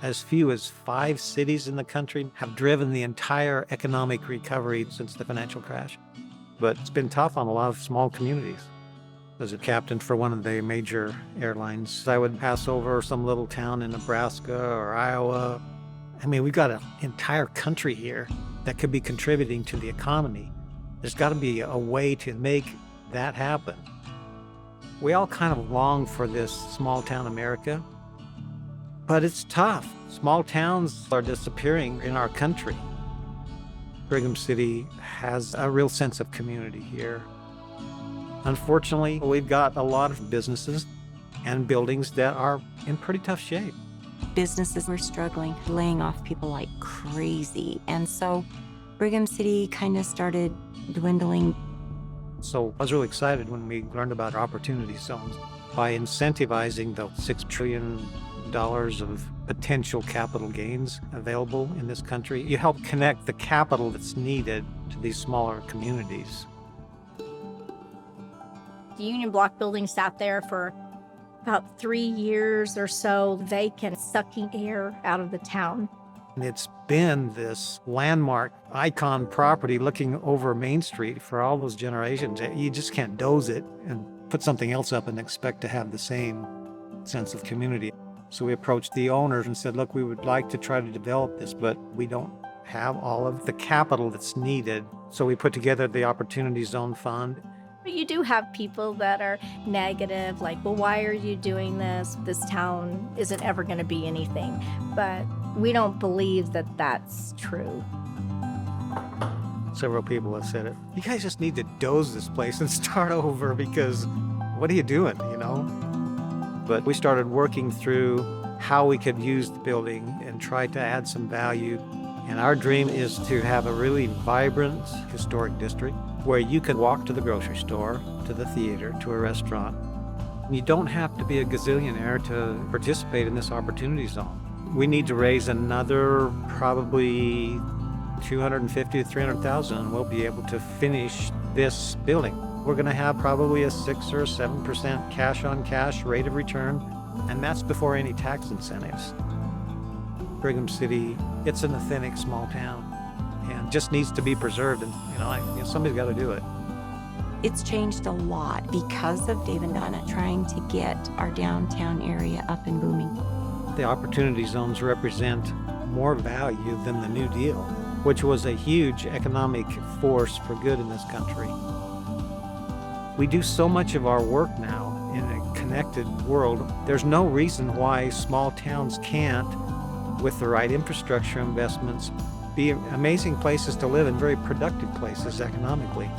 As few as 5 cities in the country have driven the entire economic recovery since the financial crash. But it's been tough on a lot of small communities. As a captain for one of the major airlines, I would pass over some little town in Nebraska or Iowa. I mean, we've got an entire country here that could be contributing to the economy. There's got to be a way to make that happen. We all kind of long for this small town America, but it's tough. Small towns are disappearing in our country. Brigham City has a real sense of community here. Unfortunately, we've got a lot of businesses and buildings that are in pretty tough shape. Businesses were struggling, laying off people like crazy. And so Brigham City kind of started dwindling. So I was really excited when we learned about opportunity zones. By incentivizing the $6 trillion of potential capital gains available in this country, you help connect the capital that's needed to these smaller communities. The Union Block building sat there for about 3 years or so, vacant, sucking air out of the town. And it's been this landmark icon property looking over Main Street for all those generations. You just can't doze it and put something else up and expect to have the same sense of community. So we approached the owners and said, look, we would like to try to develop this, but we don't have all of the capital that's needed. So we put together the Opportunity Zone Fund. But you do have people that are negative, like, well, why are you doing this? This town isn't ever going to be anything. But we don't believe that that's true. Several people have said it. You guys just need to doze this place and start over because what are you doing, you know? But we started working through how we could use the building and try to add some value. And our dream is to have a really vibrant historic district where you can walk to the grocery store, to the theater, to a restaurant. You don't have to be a gazillionaire to participate in this opportunity zone. We need to raise another probably $250,000 to $300,000 and we'll be able to finish this building. We're going to have probably a 6 or 7% cash-on-cash rate of return, and that's before any tax incentives. Brigham City, it's an authentic small town and just needs to be preserved, and somebody's got to do it. It's changed a lot because of Dave and Donna trying to get our downtown area up and booming. The opportunity zones represent more value than the New Deal, which was a huge economic force for good in this country. We do so much of our work now in a connected world. There's no reason why small towns can't, with the right infrastructure investments, be amazing places to live and very productive places economically.